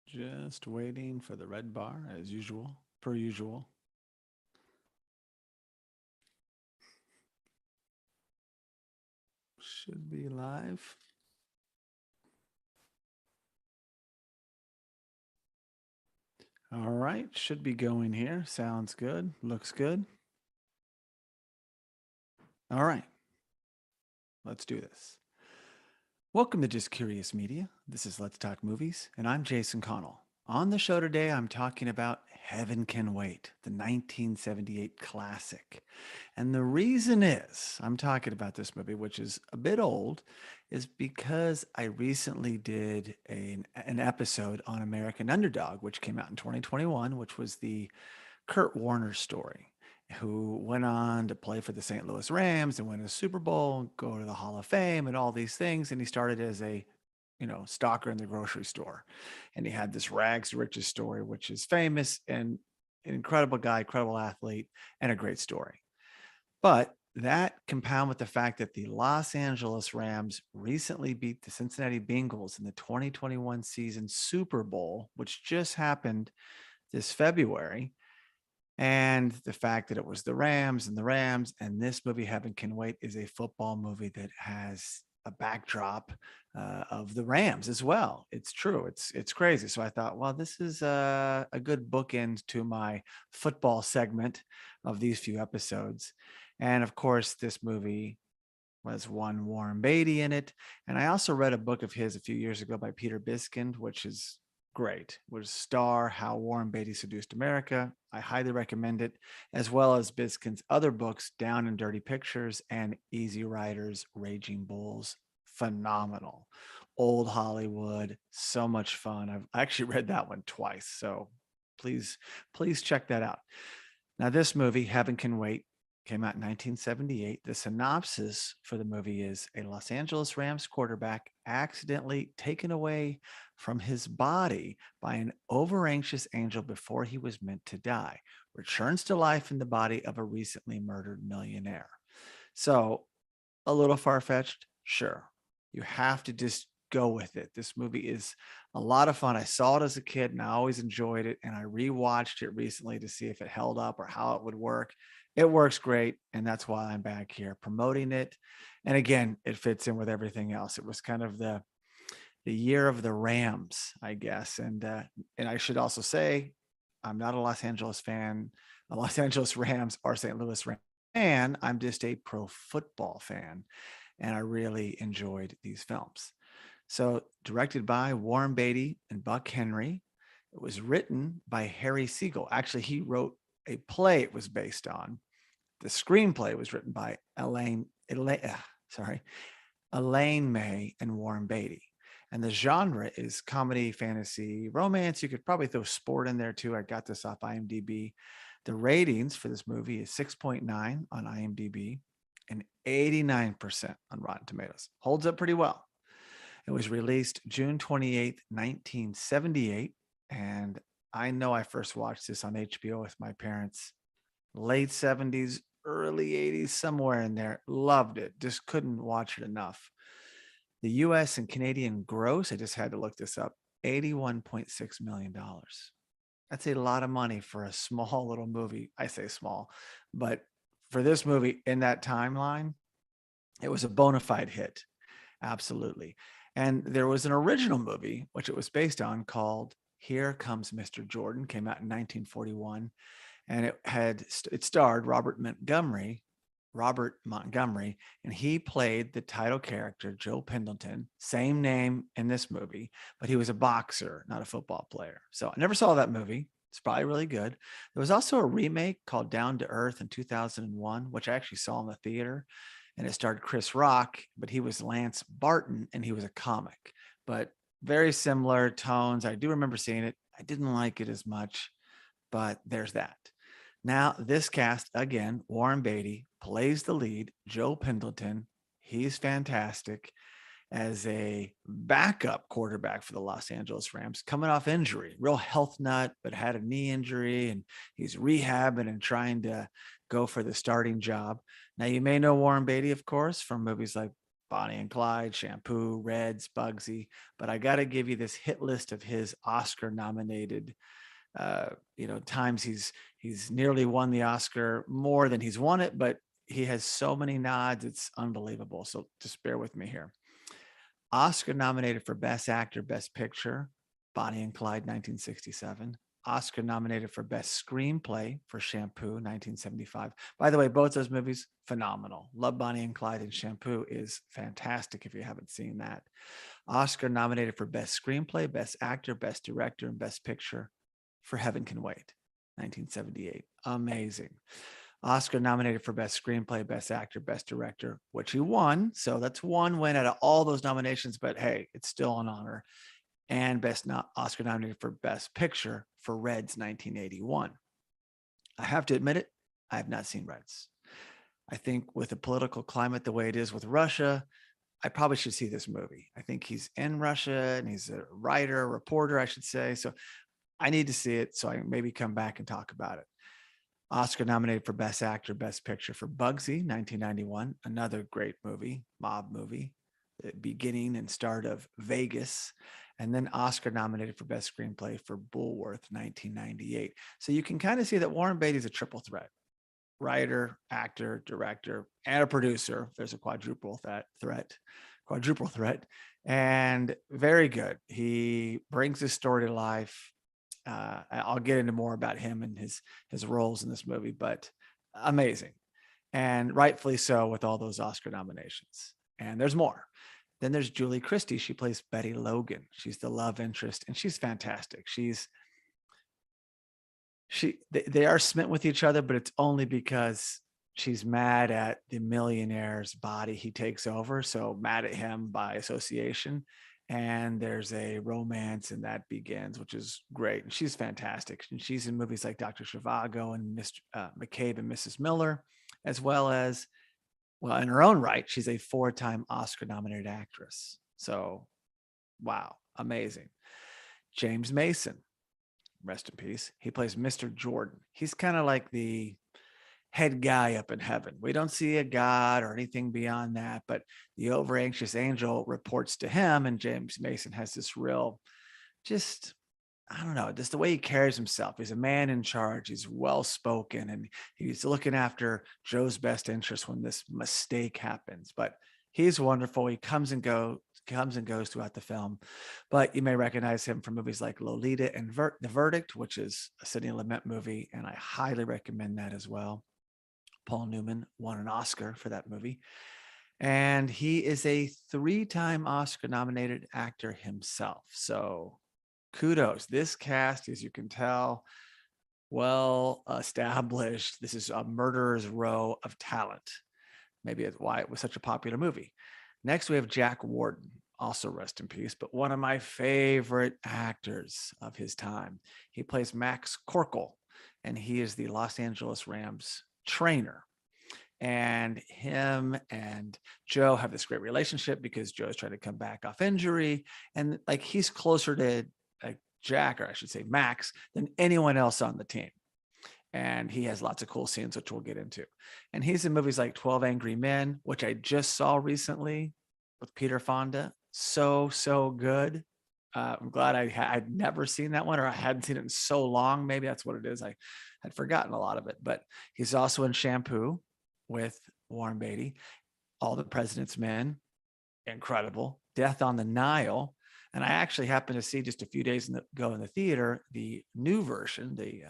Just waiting for the red bar as usual, per usual. Should be live. All right, should be going here. Sounds good. Looks good. All right, let's do this. Welcome to Just Curious Media. This is Let's Talk Movies, and I'm Jason Connell. On the show today, I'm talking about Heaven Can Wait, the 1978 classic. And the reason is I'm talking about this movie, which is a bit old, is because I recently did an episode on American Underdog, which came out in 2021, which was the Kurt Warner story, who went on to play for the St. Louis Rams and win a Super Bowl, go to the Hall of Fame and all these things. And he started as a stalker in the grocery store. And he had this rags to riches story, which is famous and an incredible guy, incredible athlete, and a great story. But that compound with the fact that the Los Angeles Rams recently beat the Cincinnati Bengals in the 2021 season Super Bowl, which just happened this February, and the fact that it was the Rams and this movie Heaven Can Wait is a football movie that has a backdrop of the Rams as well. It's true. It's crazy. So I thought, well, this is a good bookend to my football segment of these few episodes. And of course, this movie was one Warren Beatty in it. And I also read a book of his a few years ago by Peter Biskind, which is great. Was Star, How Warren Beatty Seduced America. I highly recommend it, as well as Biskind's other books, Down and Dirty Pictures and Easy Riders, Raging Bulls. Phenomenal. Old Hollywood, so much fun. I've actually read that one twice. So please check that out. Now, this movie, Heaven Can Wait, came out in 1978. The synopsis for the movie is a Los Angeles Rams quarterback accidentally taken away from his body by an overanxious angel before he was meant to die, returns to life in the body of a recently murdered millionaire. So, a little far-fetched, sure. You have to just go with it. This movie is a lot of fun. I saw it as a kid and I always enjoyed it. And I rewatched it recently to see if it held up or how it would work. It works great. And that's why I'm back here promoting it. And again, it fits in with everything else. It was kind of the year of the Rams, I guess. And I should also say, I'm not a Los Angeles fan, a Los Angeles Rams or St. Louis Rams fan. I'm just a pro football fan. And I really enjoyed these films. So, directed by Warren Beatty and Buck Henry. It was written by Harry Segall. Actually, he wrote a play it was based on. The screenplay was written by Elaine May and Warren Beatty. And the genre is comedy, fantasy, romance. You could probably throw sport in there too. I got this off IMDb. The ratings for this movie is 6.9 on IMDb and 89% on Rotten Tomatoes. Holds up pretty well. It was released June 28th, 1978. And I know I first watched this on HBO with my parents, late 70s, early 80s, somewhere in there. Loved it. Just couldn't watch it enough. The US and Canadian gross, I just had to look this up, $81.6 million. That's a lot of money for a small little movie. I say small, but for this movie in that timeline, it was a bona fide hit. Absolutely. And there was an original movie, which it was based on, called Here Comes Mr. Jordan, came out in 1941. And it starred Robert Montgomery, and he played the title character, Joe Pendleton, same name in this movie, but he was a boxer, not a football player. So I never saw that movie. It's probably really good. There was also a remake called Down to Earth in 2001, which I actually saw in the theater. And it starred Chris Rock, but he was Lance Barton and he was a comic, but very similar tones. I do remember seeing it. I didn't like it as much, but there's that. Now, this cast, again, Warren Beatty plays the lead, Joe Pendleton. He's fantastic as a backup quarterback for the Los Angeles Rams, coming off injury, real health nut, but had a knee injury, and he's rehabbing and trying to go for the starting job. Now, you may know Warren Beatty, of course, from movies like Bonnie and Clyde, Shampoo, Reds, Bugsy. But I got to give you this hit list of his Oscar nominated times he's nearly won the Oscar, more than he's won it, but he has so many nods, it's unbelievable. So just bear with me here. Oscar nominated for Best Actor, Best Picture, Bonnie and Clyde, 1967. Oscar nominated for Best Screenplay for Shampoo, 1975. By the way, both those movies, phenomenal. Love Bonnie and Clyde, and Shampoo is fantastic if you haven't seen that. Oscar nominated for Best Screenplay, Best Actor, Best Director, and Best Picture for Heaven Can Wait, 1978. Amazing. Oscar nominated for Best Screenplay, Best Actor, Best Director, which he won. So that's one win out of all those nominations, but hey, it's still an honor. And Oscar nominated for Best Picture for Reds, 1981. I have to admit it, I have not seen Reds. I think with the political climate the way it is with Russia, I probably should see this movie. I think he's in Russia and he's a writer, reporter, I should say. So I need to see it so I can maybe come back and talk about it. Oscar nominated for Best Actor, Best Picture for Bugsy, 1991, another great movie, mob movie, the beginning and start of Vegas. And then Oscar nominated for Best Screenplay for Bulworth, 1998. So you can kind of see that Warren Beatty is a triple threat: writer, actor, director, and a producer. There's a quadruple threat, and very good. He brings his story to life. I'll get into more about him and his roles in this movie, but amazing, and rightfully so with all those Oscar nominations. And there's more. Then there's Julie Christie. She plays Betty Logan. She's the love interest, and she's fantastic. They are smitten with each other, but it's only because she's mad at the millionaire's body he takes over. So mad at him by association. And there's a romance, and that begins, which is great. And she's fantastic. And she's in movies like Dr. Zhivago and Mr. McCabe and Mrs. Miller, as well as, well, in her own right, she's a 4-time Oscar nominated actress. So, wow, amazing. James Mason, rest in peace. He plays Mr. Jordan. He's kind of like the head guy up in heaven. We don't see a god or anything beyond that, but the overanxious angel reports to him, and James Mason has this real, just, I don't know, just the way he carries himself. He's a man in charge. He's well-spoken, and he's looking after Joe's best interest when this mistake happens. But he's wonderful. He comes and goes throughout the film. But you may recognize him from movies like Lolita and The Verdict, which is a Sidney Lumet movie, and I highly recommend that as well. Paul Newman won an Oscar for that movie. And he is a 3-time Oscar nominated actor himself. So kudos. This cast, as you can tell, well established. This is a murderer's row of talent. Maybe that's why it was such a popular movie. Next, we have Jack Warden, also rest in peace, but one of my favorite actors of his time. He plays Max Corkel, and he is the Los Angeles Rams trainer. And him and Joe have this great relationship because Joe's trying to come back off injury. And like, he's closer to Jack, or I should say Max, than anyone else on the team. And he has lots of cool scenes, which we'll get into. And he's in movies like 12 Angry Men, which I just saw recently with Peter Fonda. So good. I'm glad I'd never seen that one, or I hadn't seen it in so long. Maybe that's what it is. I had forgotten a lot of it. But he's also in Shampoo with Warren Beatty. All the President's Men, incredible. Death on the Nile. And I actually happened to see just a few days ago in the theater the new version, the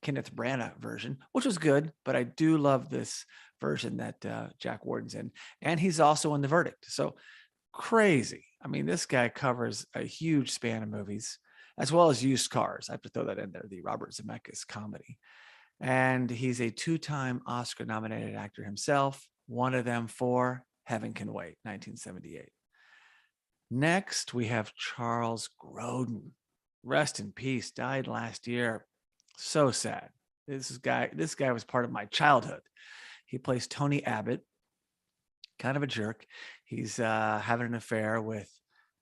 Kenneth Branagh version, which was good, but I do love this version that Jack Warden's in. And he's also in The Verdict. So crazy. I mean, this guy covers a huge span of movies, as well as Used Cars. I have to throw that in there, the Robert Zemeckis comedy. And he's a 2-time Oscar nominated actor himself, one of them for Heaven Can Wait, 1978. Next, we have Charles Grodin. Rest in peace, died last year. So sad. This guy was part of my childhood. He plays Tony Abbott, kind of a jerk. He's having an affair with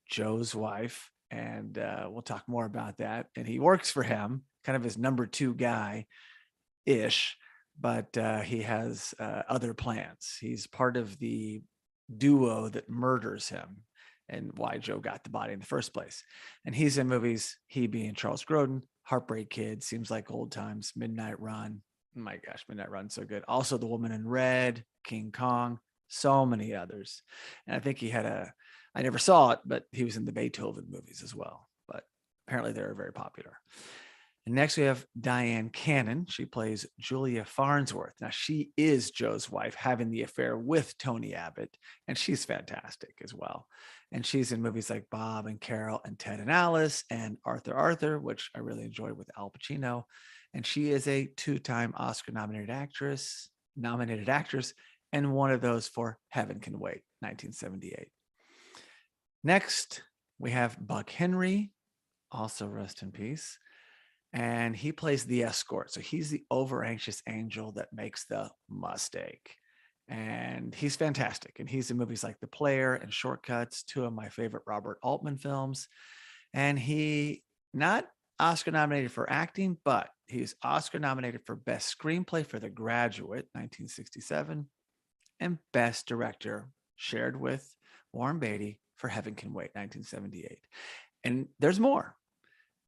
Joe's wife, and we'll talk more about that. And he works for him, kind of his number 2 guy-ish, but he has other plans. He's part of the duo that murders him and why Joe got the body in the first place. And he's in movies, he being Charles Grodin, Heartbreak Kid, Seems Like Old Times, Midnight Run. My gosh, Midnight Run's so good. Also The Woman in Red, King Kong, so many others. And I think he had I never saw it, but he was in the Beethoven movies as well. But apparently they're very popular. And next we have Diane Cannon. She plays Julia Farnsworth. Now she is Joe's wife, having the affair with Tony Abbott, and she's fantastic as well. And she's in movies like Bob and Carol and Ted and Alice and Arthur, which I really enjoyed with Al Pacino. And she is a 2-time Oscar-nominated actress, and one of those for Heaven Can Wait, 1978. Next, we have Buck Henry, also rest in peace. And he plays the escort. So he's the overanxious angel that makes the mistake. And he's fantastic. And he's in movies like The Player and Shortcuts, two of my favorite Robert Altman films. And he not Oscar nominated for acting, but he's Oscar nominated for Best Screenplay for The Graduate, 1967, and Best Director, shared with Warren Beatty for Heaven Can Wait, 1978. And there's more.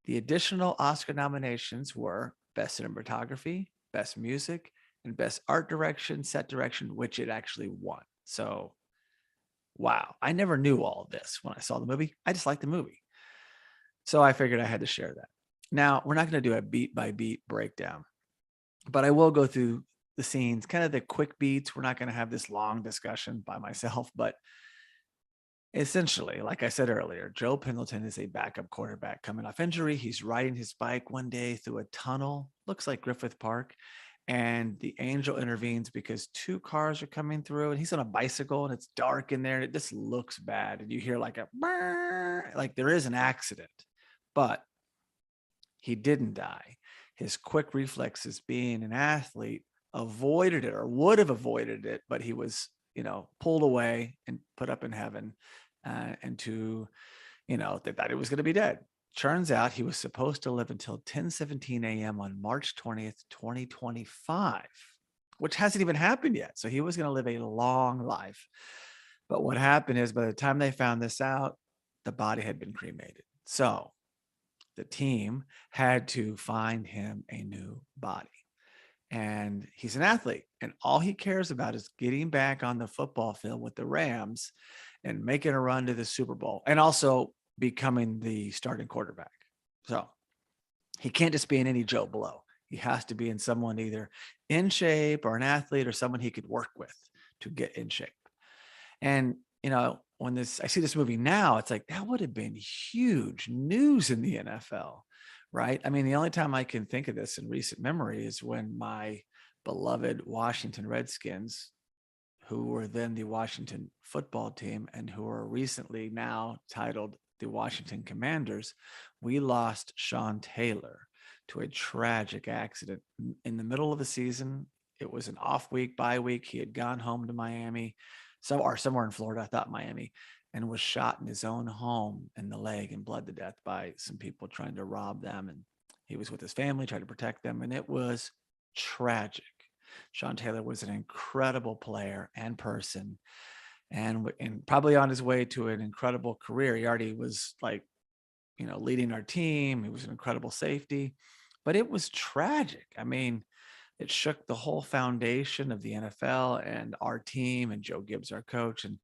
The additional Oscar nominations were Best Cinematography, Best Music, and Best Art Direction, Set Direction, which it actually won. So, wow. I never knew all of this when I saw the movie. I just liked the movie. So I figured I had to share that. Now, we're not going to do a beat by beat breakdown, but I will go through the scenes, kind of the quick beats. We're not going to have this long discussion by myself, but essentially, like I said earlier, Joe Pendleton is a backup quarterback coming off injury. He's riding his bike one day through a tunnel, looks like Griffith Park, and the angel intervenes because 2 cars are coming through, and he's on a bicycle, and it's dark in there, and it just looks bad. And you hear like a brrr, like there is an accident, but he didn't die. His quick reflexes, being an athlete, avoided it or would have avoided it, but he was, pulled away and put up in heaven. And they thought he was going to be dead. Turns out he was supposed to live until 10:17 a.m. on March 20th, 2025, which hasn't even happened yet. So he was going to live a long life. But what happened is by the time they found this out, the body had been cremated. So the team had to find him a new body. And he's an athlete, and all he cares about is getting back on the football field with the Rams and making a run to the Super Bowl, and also becoming the starting quarterback. So he can't just be in any Joe Blow. He has to be in someone either in shape or an athlete or someone he could work with to get in shape. And, when I see this movie now, it's like, that would have been huge news in the NFL. Right? I mean, the only time I can think of this in recent memory is when my beloved Washington Redskins, who were then the Washington football team and who are recently now titled the Washington Commanders, we lost Sean Taylor to a tragic accident in the middle of the season. It was an off week, bye week. He had gone home to Miami, somewhere in Florida, I thought Miami, and was shot in his own home in the leg and bled to death by some people trying to rob them. And he was with his family, trying to protect them. And it was tragic. Sean Taylor was an incredible player and person, and probably on his way to an incredible career. He already was leading our team. He was an incredible safety, but it was tragic. I mean, it shook the whole foundation of the NFL and our team and Joe Gibbs, our coach. And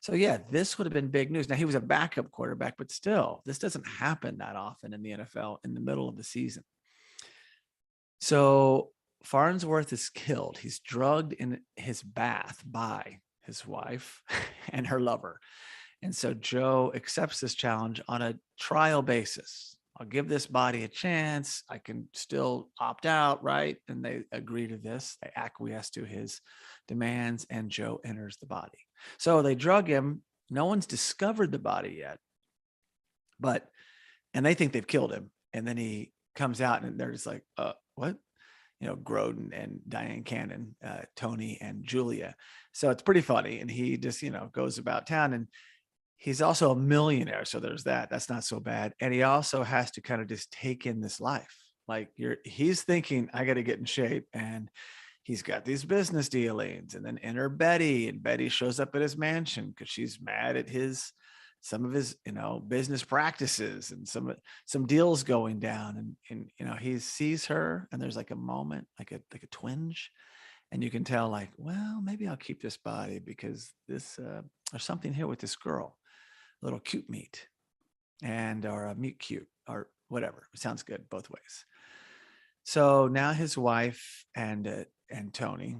so, yeah, this would have been big news. Now, he was a backup quarterback, but still, this doesn't happen that often in the NFL in the middle of the season. So Farnsworth is killed. He's drugged in his bath by his wife and her lover. And so Joe accepts this challenge on a trial basis. I'll give this body a chance. I can still opt out, right? And they agree to this. They acquiesce to his demands, and Joe enters the body. So they drug him. No one's discovered the body yet, and they think they've killed him. And then he comes out, and they're just like, what? Grodin and Diane Cannon, Tony and Julia. So it's pretty funny. And he just, goes about town, and he's also a millionaire. So there's that. That's not so bad. And he also has to kind of just take in this life. Like he's thinking, I got to get in shape. And he's got these business dealings, and then enter Betty, and Betty shows up at his mansion because she's mad at some of his business practices and some deals going down, and he sees her, and there's like a moment, like a twinge, and you can tell, like, well, maybe I'll keep this body because there's something here with this girl, a little cute meat, or a meat cute, or whatever. It sounds good both ways. So now his wife and Tony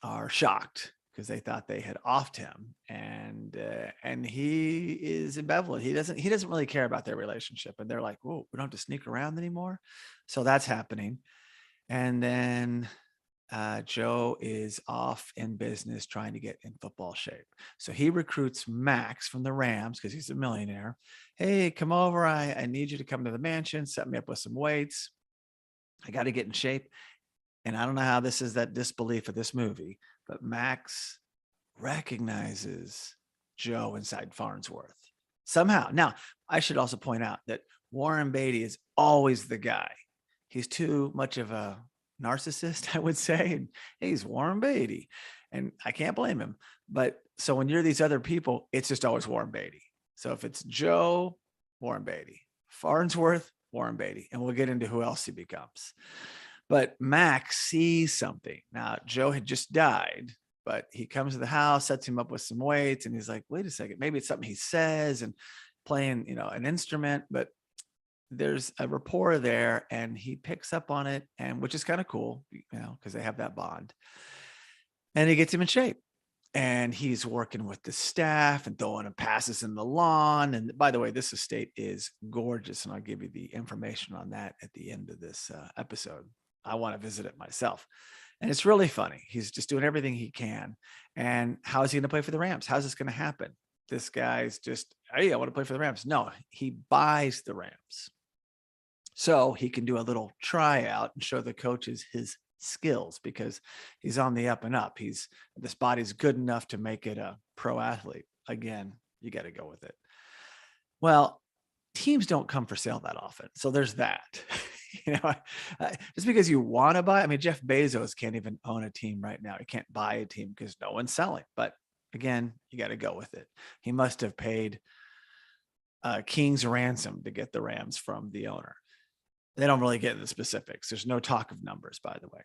are shocked because they thought they had offed him, and he is ambivalent. He doesn't really care about their relationship, and they're like, "Whoa, we don't have to sneak around anymore." So that's happening, and then Joe is off in business trying to get in football shape. So he recruits Max from the Rams because he's a millionaire. Hey, come over. I need you to come to the mansion, set me up with some weights. I got to get in shape. And I don't know how this is that disbelief of this movie, but Max recognizes Joe inside Farnsworth somehow. Now, I should also point out that Warren Beatty is always the guy. He's too much of a narcissist, I would say. And he's Warren Beatty, and I can't blame him. But so when you're these other people, it's just always Warren Beatty. So if it's Joe, Warren Beatty, Farnsworth, Warren Beatty, and we'll get into who else he becomes. But Max sees something. Now, Joe had just died, but he comes to the house, sets him up with some weights, and he's like, wait a second, maybe it's something he says, and playing, an instrument, but there's a rapport there, and he picks up on it, and which is kind of cool, because they have that bond. And he gets him in shape. And he's working with the staff and throwing him passes in the lawn. And by the way, this estate is gorgeous, and I'll give you the information on that at the end of this episode. I want to visit it myself. And it's really funny. He's just doing everything he can. And how is he going to play for the Rams? How's this going to happen? This guy's just, hey, I want to play for the Rams. No, he buys the Rams so he can do a little tryout and show the coaches his skills, because he's on the up and up. This body's good enough to make it a pro athlete. Again, you got to go with it. Well, teams don't come for sale that often. So there's that. Just because you want to buy, Jeff Bezos can't even own a team right now. He can't buy a team because no one's selling. But again, you got to go with it. He must have paid king's ransom to get the Rams from the owner. They don't really get into the specifics. There's no talk of numbers, by the way.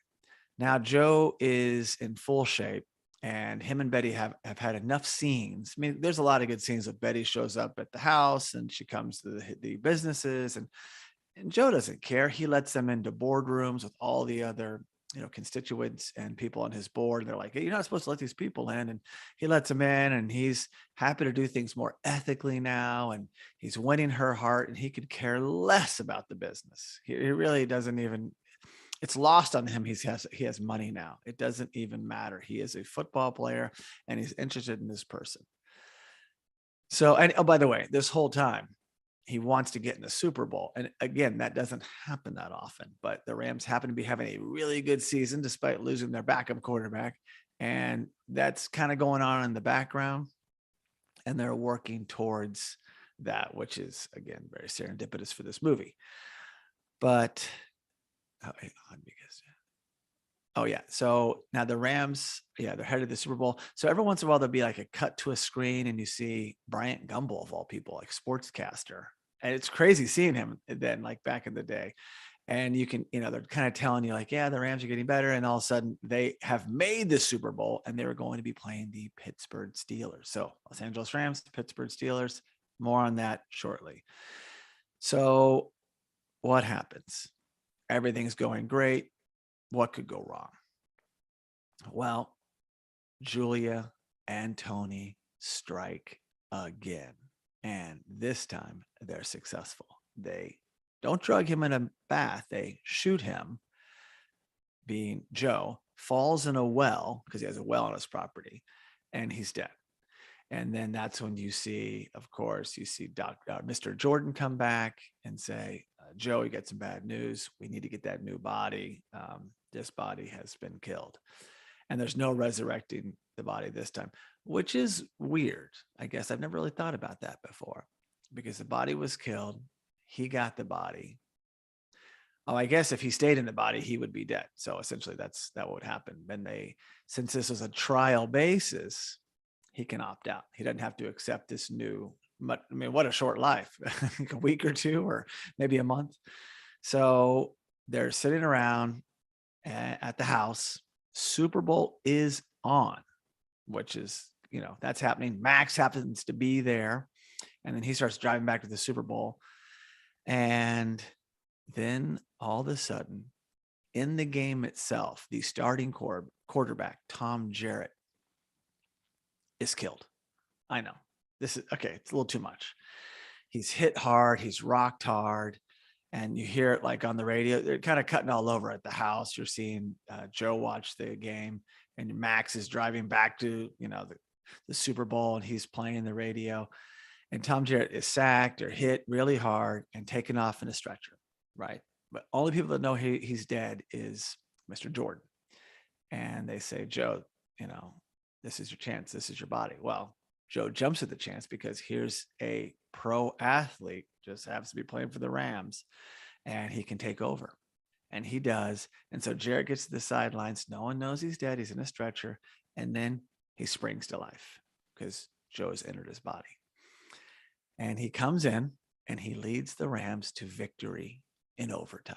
Now, Joe is in full shape, and him and Betty have had enough scenes. There's a lot of good scenes with Betty shows up at the house, and she comes to the businesses, and Joe doesn't care. He lets them into boardrooms with all the other constituents and people on his board. They're like, hey, you're not supposed to let these people in. And he lets them in, and he's happy to do things more ethically now. And he's winning her heart, and he could care less about the business. He really doesn't even, it's lost on him. He has money now. It doesn't even matter. He is a football player, and he's interested in this person. So, and oh, by the way, this whole time, he wants to get in the Super Bowl. And again, that doesn't happen that often, but the Rams happen to be having a really good season despite losing their backup quarterback. And that's kind of going on in the background. And they're working towards that, which is, again, very serendipitous for this movie. But, so now the Rams, they're headed to the Super Bowl. So every once in a while, there'll be like a cut to a screen, and you see Bryant Gumbel, of all people, like sportscaster. And it's crazy seeing him then, like back in the day. And you can, they're kind of telling you like, yeah, the Rams are getting better. And all of a sudden they have made the Super Bowl, and they were going to be playing the Pittsburgh Steelers. So Los Angeles Rams, Pittsburgh Steelers, more on that shortly. So what happens? Everything's going great. What could go wrong? Well, Julia and Tony strike again. And this time they're successful. They don't drug him in a bath. They shoot him, being Joe, falls in a well because he has a well on his property, and he's dead. And then that's when you see, of course, Mr. Jordan come back and say, Joe, you got some bad news. We need to get that new body. This body has been killed. And there's no resurrecting the body this time, which is weird. I guess I've never really thought about that before, because the body was killed. He got the body. Oh, I guess if he stayed in the body, he would be dead. So essentially that would happen. Then since this was a trial basis, he can opt out. He doesn't have to accept this new, I mean, what a short life, a week or two, or maybe a month. So they're sitting around at the house. Super Bowl is on, which is, that's happening. Max happens to be there. And then he starts driving back to the Super Bowl. And then all of a sudden, in the game itself, the starting quarterback, Tom Jarrett, is killed. I know. This is okay. It's a little too much. He's hit hard. He's rocked hard. And you hear it like on the radio. They're kind of cutting all over at the house. You're seeing Joe watch the game, and Max is driving back to, the Super Bowl, and he's playing the radio. And Tom Jarrett is sacked or hit really hard and taken off in a stretcher, right? But only people that know he's dead is Mr. Jordan. And they say, Joe, this is your chance. This is your body. Well, Joe jumps at the chance because here's a pro athlete, just happens to be playing for the Rams, and he can take over. And he does. And so Jarrett gets to the sidelines. No one knows he's dead. He's in a stretcher. And then he springs to life because Joe has entered his body. And he comes in and he leads the Rams to victory in overtime.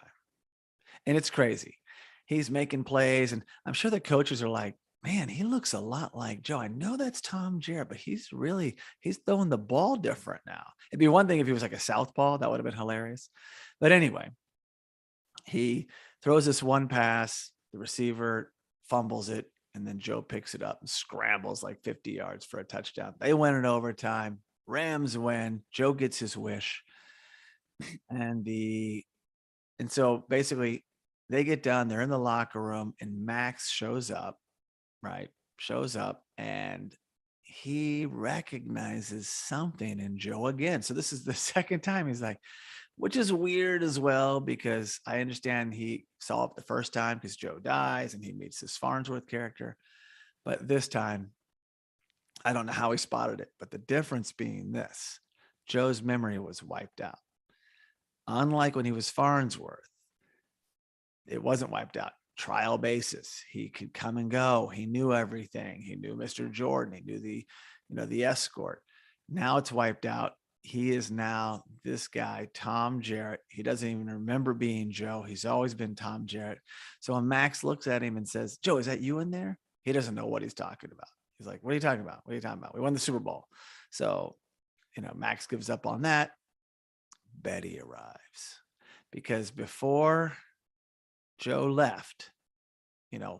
And it's crazy. He's making plays. And I'm sure the coaches are like, man, he looks a lot like Joe. I know that's Tom Jarrett, but he's throwing the ball different now. It'd be one thing if he was like a southpaw. That would have been hilarious. But anyway, he throws this one pass. The receiver fumbles it. And then Joe picks it up and scrambles like 50 yards for a touchdown. They win in overtime. Rams win. Joe gets his wish. And so basically they get done. They're in the locker room and Max shows up, right? Shows up and he recognizes something in Joe again. So this is the second time he's like, which is weird as well, because I understand he saw it the first time because Joe dies and he meets this Farnsworth character. But this time, I don't know how he spotted it, but the difference being this: Joe's memory was wiped out. Unlike when he was Farnsworth, it wasn't wiped out. Trial basis. He could come and go. He knew everything. He knew Mr. Jordan. He knew the escort. Now it's wiped out. He is now this guy, Tom Jarrett. He doesn't even remember being Joe. He's always been Tom Jarrett. So when Max looks at him and says, Joe, is that you in there? He doesn't know what he's talking about. He's like, what are you talking about? What are you talking about? We won the Super Bowl. So, Max gives up on that. Betty arrives because before Joe left,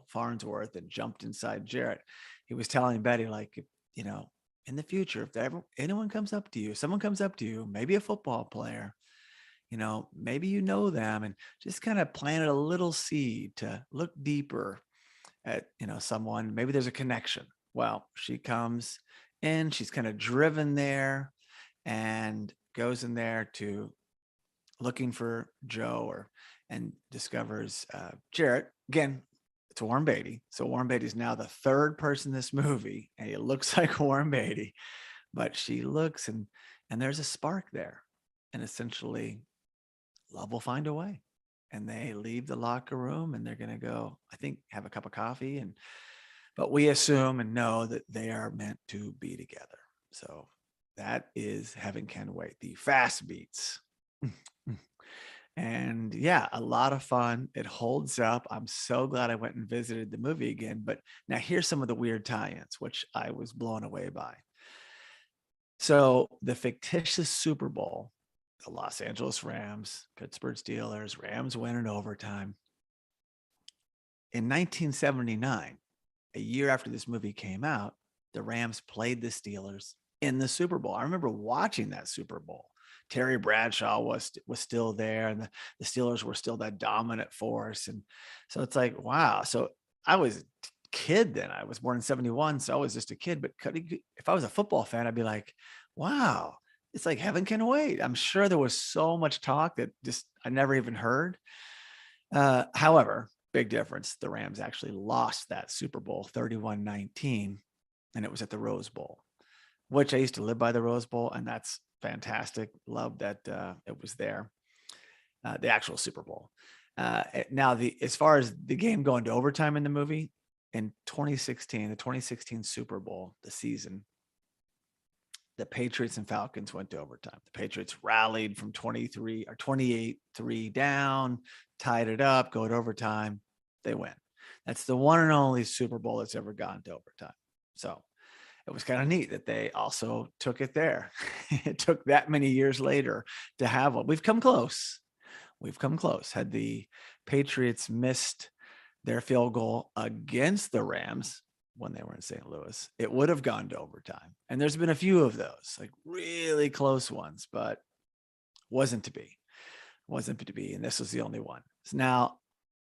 Farnsworth, and jumped inside Jarrett, he was telling Betty, like, in the future, if anyone comes up to you, someone comes up to you, maybe a football player, maybe them, and just kind of planted a little seed to look deeper at, someone, maybe there's a connection. Well, she comes in, she's kind of driven there and goes in there to looking for Joe and discovers Jarrett. Again, it's Warren Beatty. So Warren Beatty is now the third person in this movie, and he looks like Warren Beatty, but she looks and there's a spark there, and essentially love will find a way. And they leave the locker room and they're going to go, I think, have a cup of coffee. But we assume and know that they are meant to be together. So that is Heaven Can Wait, the fast beats. And yeah, a lot of fun. It holds up. I'm so glad I went and visited the movie again. But now here's some of the weird tie-ins, which I was blown away by. So the fictitious Super Bowl, the Los Angeles Rams, Pittsburgh Steelers, Rams win in overtime. In 1979, a year after this movie came out, the Rams played the Steelers in the Super Bowl. I remember watching that Super Bowl. Terry Bradshaw was still there, and the Steelers were still that dominant force. And so it's like, wow. So I was a kid then. I was born in 71, so I was just a kid. But if I was a football fan, I'd be like, wow, it's like Heaven Can Wait. I'm sure there was so much talk that just I never even heard. However, big difference. The Rams actually lost that Super Bowl 31-19, and it was at the Rose Bowl, which I used to live by the Rose Bowl, and that's fantastic. Love that it was there, the actual Super Bowl. Now, as far as the game going to overtime in the movie, in 2016, the 2016 Super Bowl, the season, the Patriots and Falcons went to overtime. The Patriots rallied from 23 or 28-3 down, tied it up, go to overtime. They win. That's the one and only Super Bowl that's ever gone to overtime. So it was kind of neat that they also took it there. It took that many years later to have one. We've come close. We've come close. Had the Patriots missed their field goal against the Rams when they were in St. Louis, it would have gone to overtime. And there's been a few of those, like really close ones, but wasn't to be. And this was the only one. So now,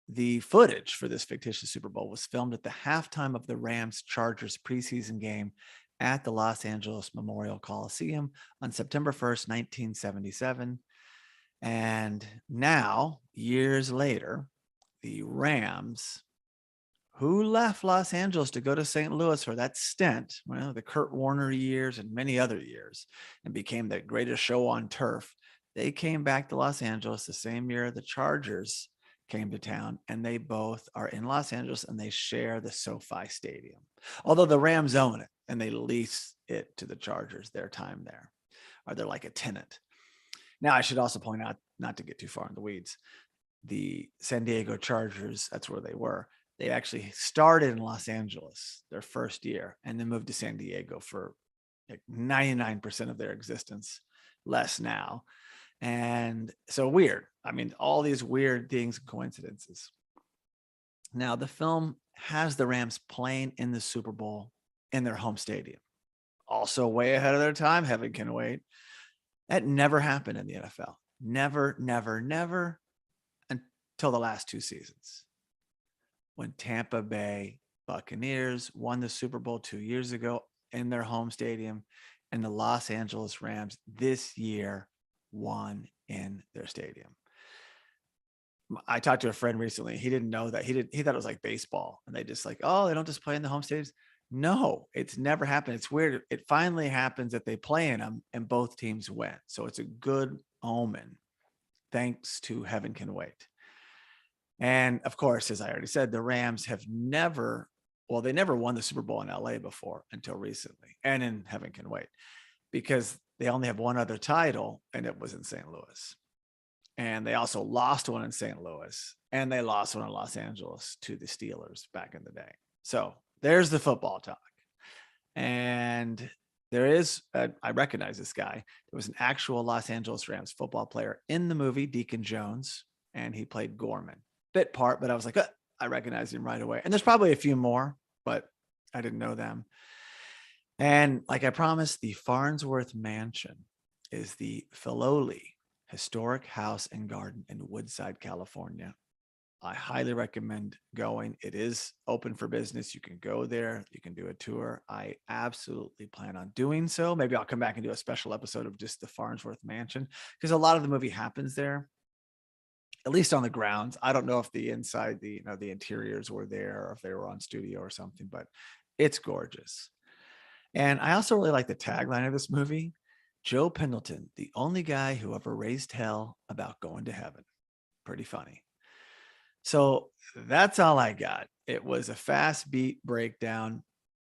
the footage for this fictitious Super Bowl was filmed at the halftime of the Rams-Chargers preseason game at the Los Angeles Memorial Coliseum on September 1st, 1977. And now, years later, the Rams, who left Los Angeles to go to St. Louis for that stint, well, the Kurt Warner years and many other years, and became the greatest show on turf, they came back to Los Angeles the same year the Chargers came to town, and they both are in Los Angeles, and they share the SoFi Stadium. Although the Rams own it, and they lease it to the Chargers, their time there, or they're like a tenant. Now, I should also point out, not to get too far in the weeds, the San Diego Chargers, that's where they were. They actually started in Los Angeles their first year and then moved to San Diego for like 99% of their existence, less now. And so weird. I mean, all these weird things and coincidences. Now, the film has the Rams playing in the Super Bowl in their home stadium. Also way ahead of their time, heaven can wait. That never happened in the NFL. Never until the last two seasons, when Tampa Bay Buccaneers won the Super Bowl 2 years ago in their home stadium, and the Los Angeles Rams this year won in their stadium. I talked to a friend recently. He didn't know that. He thought it was like baseball, and they just like, oh, they don't just play in the home stadiums. No, it's never happened. It's weird. It finally happens that they play in them and both teams win. So it's a good omen, thanks to Heaven Can Wait. And of course, as I already said, the Rams have never won the Super Bowl in LA before until recently, and in Heaven Can Wait, because they only have one other title, and it was in St. Louis. And they also lost one in St. Louis, and they lost one in Los Angeles to the Steelers back in the day. So there's the football talk. And there is, I recognize this guy. There was an actual Los Angeles Rams football player in the movie, Deacon Jones, and he played Gorman. Bit part, but I was like, I recognize him right away. And there's probably a few more, but I didn't know them. And like I promised, the Farnsworth Mansion is the Filoli Historic House and Garden in Woodside, California. I highly recommend going. It is open for business. You can go there. You can do a tour. I absolutely plan on doing so. Maybe I'll come back and do a special episode of just the Farnsworth Mansion, because a lot of the movie happens there, at least on the grounds. I don't know if the inside, the interiors were there, or if they were on studio or something, but it's gorgeous. And I also really like the tagline of this movie: Joe Pendleton, the only guy who ever raised hell about going to heaven. Pretty funny. So that's all I got. It was a fast beat breakdown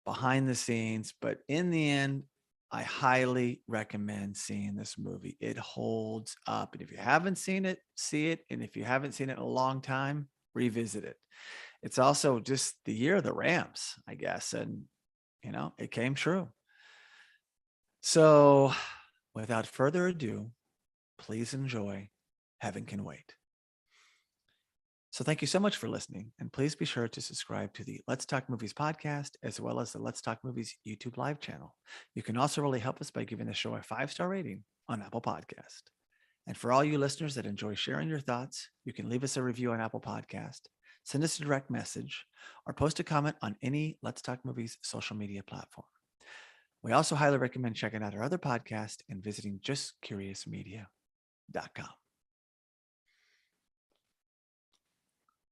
behind the scenes, but in the end, I highly recommend seeing this movie. It holds up. And if you haven't seen it, see it. And if you haven't seen it in a long time, revisit it. It's also just the year of the Rams, I guess. And, it came true. So without further ado, please enjoy Heaven Can Wait. So thank you so much for listening. And please be sure to subscribe to the Let's Talk Movies podcast, as well as the Let's Talk Movies YouTube live channel. You can also really help us by giving the show a 5-star rating on Apple Podcast. And for all you listeners that enjoy sharing your thoughts, you can leave us a review on Apple Podcast, send us a direct message, or post a comment on any Let's Talk Movies social media platform. We also highly recommend checking out our other podcast and visiting justcuriousmedia.com.